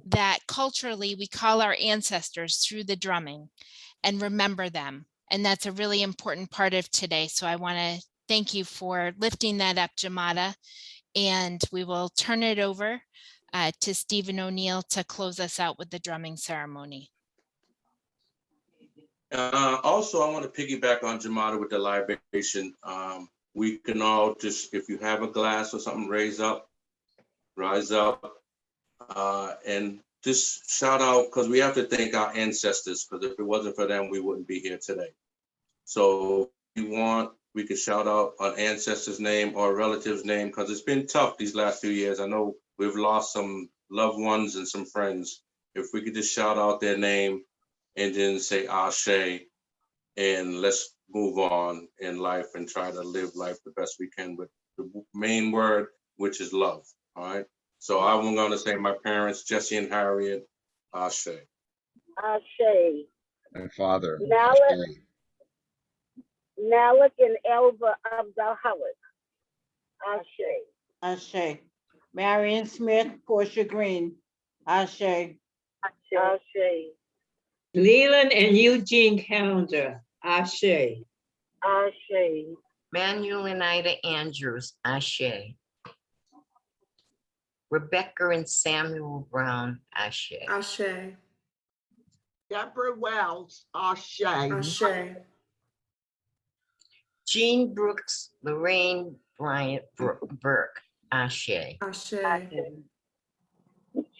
that culturally we call our ancestors through the drumming and remember them. And that's a really important part of today. So I want to thank you for lifting that up, Jamada. And we will turn it over to Stephen O'Neill to close us out with the drumming ceremony. Also, I want to piggyback on Jamada with the libation. We can all just, if you have a glass or something, rise up, and just shout out, because we have to thank our ancestors, because if it wasn't for them, we wouldn't be here today. So if you want, we could shout out an ancestor's name or a relative's name, because it's been tough these last few years. I know we've lost some loved ones and some friends. If we could just shout out their name and then say Ashe, and let's move on in life and try to live life the best we can with the main word, which is love. All right. So I'm going to say my parents, Jesse and Harriet, Ashe. Ashe. My father. Malik and Elva Abdul Howard. Ashe. Ashe. Marion Smith, Portia Green. Ashe. Ashe. Leland and Eugene Calendar. Ashe. Ashe. Manuel and Ida Andrews. Ashe. Rebecca and Samuel Brown. Ashe. Ashe. Deborah Wells. Ashe. Ashe. Jean Brooks, Lorraine Bryant Burke. Ashe. Ashe.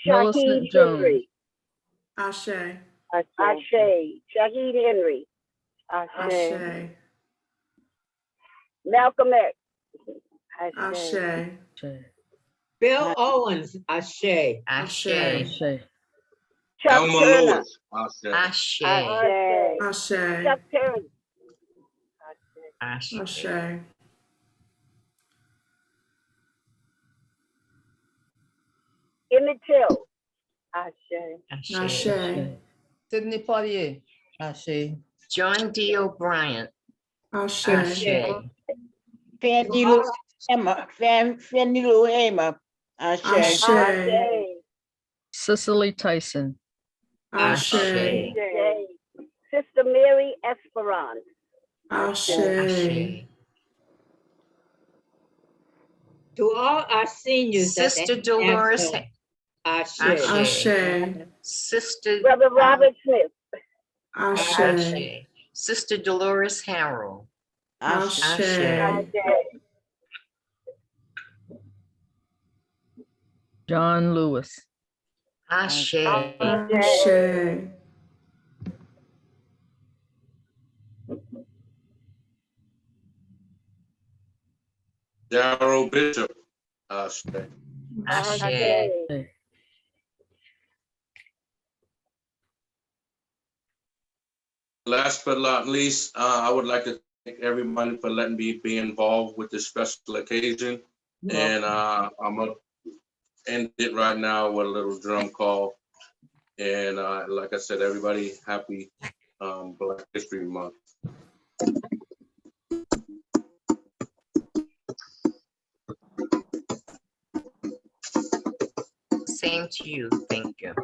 Shaheed Henry. Ashe. Ashe. Shaheed Henry. Ashe. Malcolm X. Ashe. Bill Owens. Ashe. Ashe. Chuck Elma Turner. Lewis. Ashe. Ashe. Chuck Turner. Ashe. Ashe. Emmett Till. Ashe. Ashe. Sidney Poitier. Ashe. John D. O'Brien. Ashe. Ashe. Fannie Lou Emma. Fannie Lou Emma. Ashe. Ashe. Cicely Tyson. Ashe. Sister Mary Esperance. Ashe. To all our seniors. Sister Dolores. Ashe. Ashe. Sister Brother Robert Smith. Ashe. Sister Dolores Harrell. Ashe. John Lewis. Ashe. Ashe. Darrell Bishop. Ashe. Ashe. Last but not least, I would like to thank everybody for letting me be involved with this special occasion. And I'm gonna end it right now with a little drum call. And like I said, everybody happy Black History Month. Same to you. Thank you.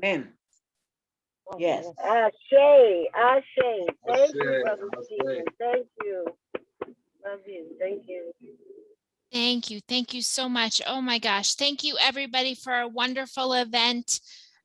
Amen. Yes. Ashe, Ashe. Thank you, Ashe, Brother Ashe. Stephen. Thank you. Love you. Thank you. Thank you. Thank you so much. Oh my gosh. Thank you everybody for a wonderful event.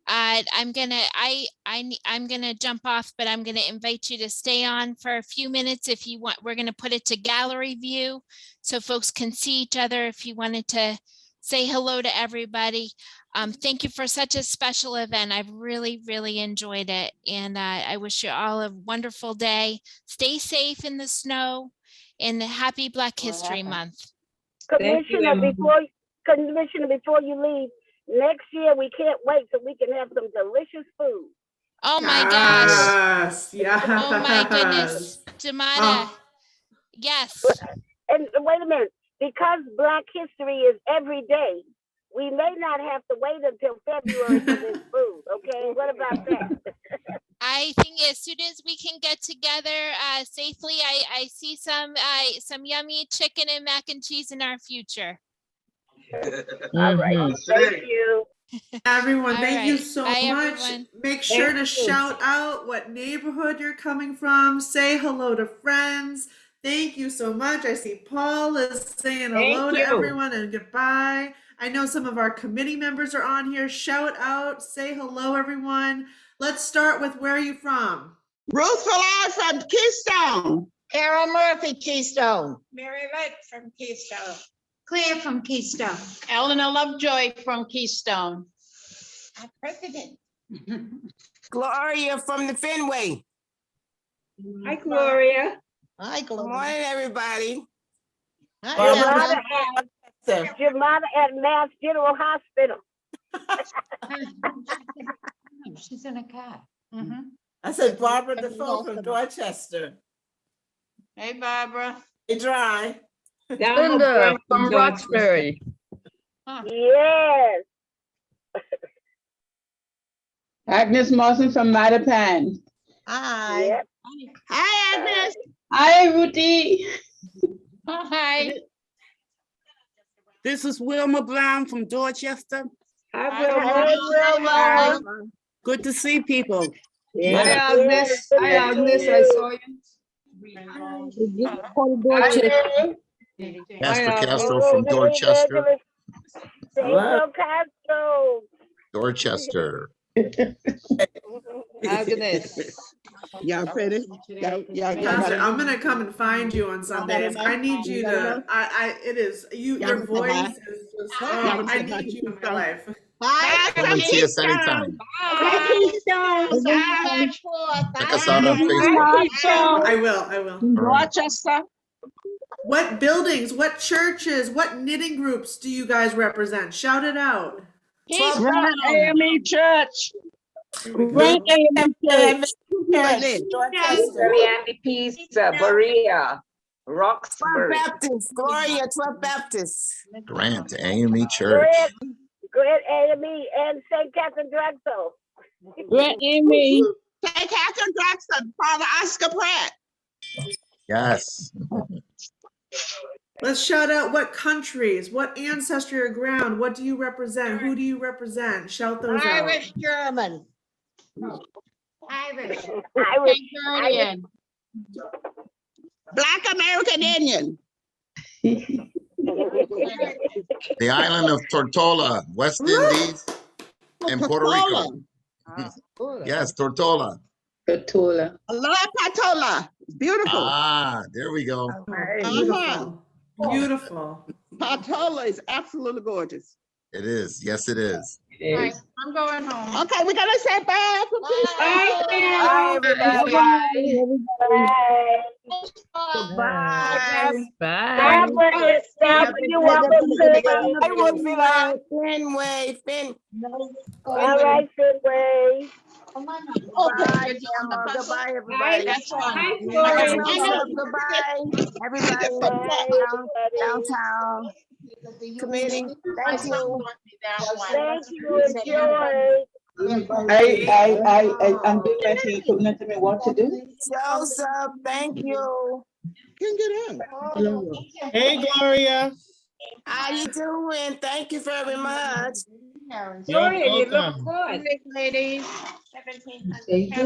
I'm gonna jump off, but I'm gonna invite you to stay on for a few minutes if you want. We're gonna put it to gallery view so folks can see each other if you wanted to say hello to everybody. Thank you for such a special event. I've really, really enjoyed it. And I wish you all a wonderful day. Stay safe in the snow and happy Black History Month. Commissioner, before you leave, next year we can't wait so we can have some delicious food. Oh my gosh. Yes, yes. Oh my goodness. Jamada. Yes. And wait a minute, because Black History is every day, we may not have to wait until February for this food, okay? What about that? I think as soon as we can get together safely, I see some yummy chicken and mac and cheese in our future. All right, thank you. Everyone, All thank you right. so Bye, much. everyone. Make sure Thank to you. shout out what neighborhood you're coming from. Say hello to friends. Thank you so much. I see Paul is saying hello Thank to you. everyone and goodbye. I know some of our committee members are on here. Shout out, say hello, everyone. Let's start with where are you from? Ruth Millard from Keystone. Carol Murphy, Keystone. Mary Lake from Keystone. Claire from Keystone. Eleanor Lovejoy from Keystone. Our president. Gloria from the Fenway. Hi, Gloria. Hi, Good morning, everybody. Jamada at Mass General Hospital. She's in a car. I said Barbara Defoe from Dorchester. Hey, Barbara. Hey, Dry. Linda from Roxbury. Yes. Agnes Morrison from Mattapan. Hi. Yep. Hi, Agnes. Hi, Ruthie. Hi. This is Wilma Brown from Dorchester. Hi, Wilma. Good to see people. Hi, Agnes. Hi, Agnes. I saw you. Casper Castro from Dorchester. Pedro Castro. Dorchester. Agnes. Y'all pretty? Pastor, I'm gonna come and find you on Sundays. I need you to. It is you. Your voice is just. Oh, I need you in my life. Come and see us anytime. Check us out on Facebook. I will. Rochester. What buildings, what churches, what knitting groups do you guys represent? Shout it out. Keystone AME Church. Great Pizza, Berea, Roxbury. Baptist, Gloria, 12 Baptist. Grant, AME Church. Great AME and St. Catherine Drexel. Great AME. St. Catherine Jackson, Father Oscar Pratt. Yes. Let's shout out what countries, what ancestry or ground, what do you represent? Who do you represent? Shout those out. Irish German. Irish. Hungarian. Black American Indian. The island of Tortola, West Indies, and Puerto Rico. Yes, Tortola. Tortola. La Patola. Beautiful. Ah, there we go. Beautiful. Patola is absolutely gorgeous. It is. Yes, it is. All right, I'm going home. Okay, we're gonna say bye. Bye, everybody. Bye. Barbara, you welcome to I will be like Fenway, All right, Fenway. Goodbye, Emma. Goodbye, everybody. That's fine. Goodbye, everybody. Downtown committee. Thank you. Thank you. Enjoy. I'm doing my thing. You couldn't tell me what to do. Joseph, thank you. Can get in. Hey, Gloria. How you doing? Thank you very much. Gloria, you look good. Ladies.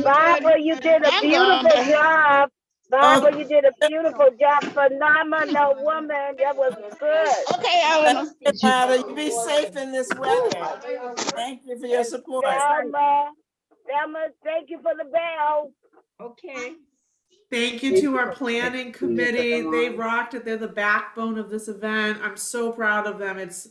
Barbara, you did a beautiful job. Barbara, you did a beautiful job. Phenomenal woman. That was good. Okay, Eleanor. You be safe in this weather. Thank you for your support. Thelma, thank you for the bell. Okay. Thank you to our planning committee. They rocked it. They're the backbone of this event. I'm so proud of them. It's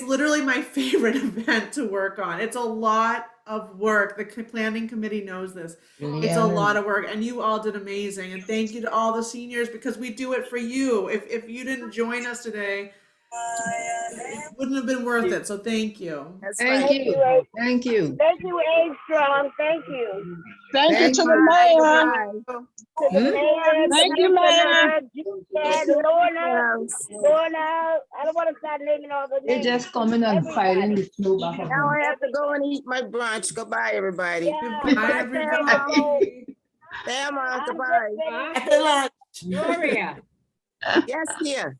literally my favorite event to work on. It's a lot of work. The planning committee knows this. It's a lot of work, and you all did amazing. And thank you to all the seniors because we do it for you. If you didn't join us today, It wouldn't have been worth it, so thank you. Thank you. Thank you. Thank you, A-Strong. Thank you. Thank you to the mayor. To the mayor, Thank you, Mayor. Lorna, I don't want to start naming all the They names. just coming and filing the snow back up. Now I have to go and eat my brunch. Goodbye, everybody. Yeah. Bye, everybody. Thelma, goodbye. Happy lunch. Gloria, Yes, dear.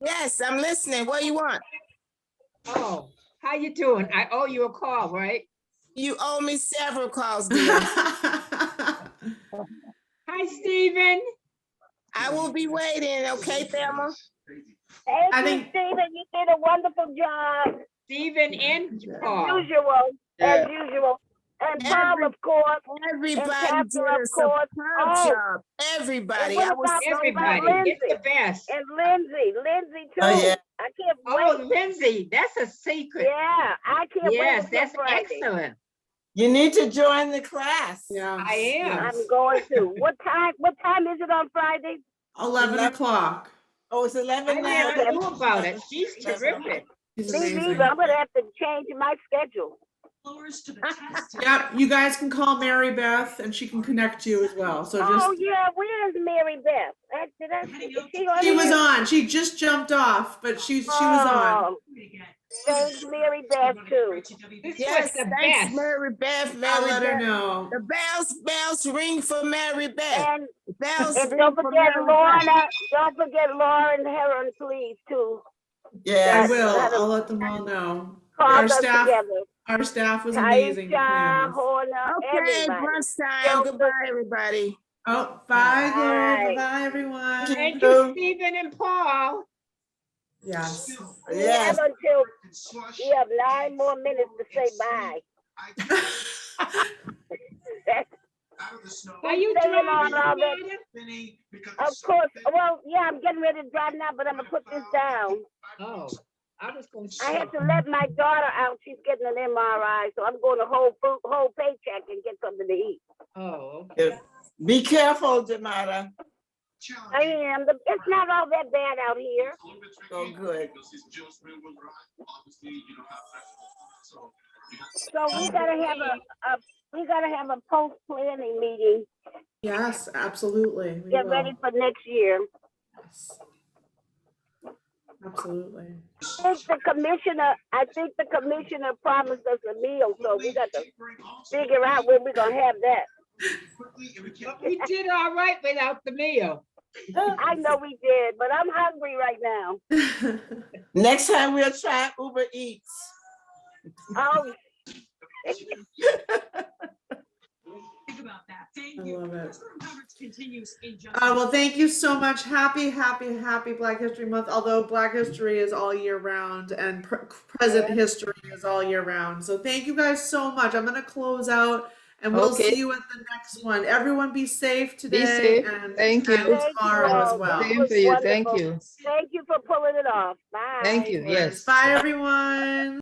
Yes, I'm listening. What do you want? oh, how you doing? I owe you a call, right? You owe me several calls, dear. Hi, Stephen. I will be waiting, okay, Thelma? Thank I you, think- Stephen. You did a wonderful job. Stephen and As Paul. usual. As usual. And Bob, of course. Everybody And did Catherine, a of course. superb Oh. job. Everybody. And I what was about- so Everybody, Lindsay. it's the best. And Lindsay too. Oh, yeah. I can't Oh, wait. Lindsay, that's a secret. Yeah, I can't Yes, wait until that's Friday. excellent. You need to join the class. Yeah. I am. I'm going to. What time is it on Friday? 11 o'clock. Oh, it's I 11 now. never knew about it. She's terrific. She's Me amazing. neither. I'm gonna have to change my schedule. Yep, you guys can call Mary Beth and she can connect you as well. So Oh, just, yeah, where is Mary Beth? Is she on she was here? on. She just jumped off, but she was on. Oh, thanks, Mary Beth, too. This Yes, was the thanks, best. Mary Beth. I'll Mary let her Beth. know. The bells ring for Mary Beth. And, Bells and ring don't for forget Mary Lorna, don't forget Lauren Heron, please, too. I Yes. will. I'll let them all know. Called us together. Our staff was amazing to plan Taisha, this. Horner, Okay, everybody. brunch time. Goodbye, everybody. Oh, bye, Gloria. Bye. Bye, everyone. Thank you, Stephen and Paul. Yes. We Yes. have 9 more minutes to say bye. Are you Saying all driving, that- Amanda? Of course, well, yeah, I'm getting ready to drive now, but I'm gonna put this down. Oh, I was going to I say. have to let my daughter out. She's getting an MRI, so I'm going to whole paycheck and get something to eat. Oh, okay. Be careful, Jamada. I am. It's not all that bad out here. Oh, good. So we gotta have a post planning meeting. Yes, absolutely. We Get will. ready for next year. Yes. Absolutely. I think the commissioner promised us a meal, so we got to figure out where we're gonna have that. But we did all right without the meal. I know we did, but I'm hungry right now. Next time we'll try Uber Eats. Oh, I love it. Well, thank you so much. Happy Black History Month. Although Black History is all year round and present history is all year round. So thank you guys so much. I'm going to close out and we'll Okay. see you at the next one. Everyone be safe today. safe. And, Thank you. and tomorrow Thank you as well. all. Same was for you. wonderful. Thank you. Thank you for pulling it off. Bye. Thank you. Yes. Bye, everyone.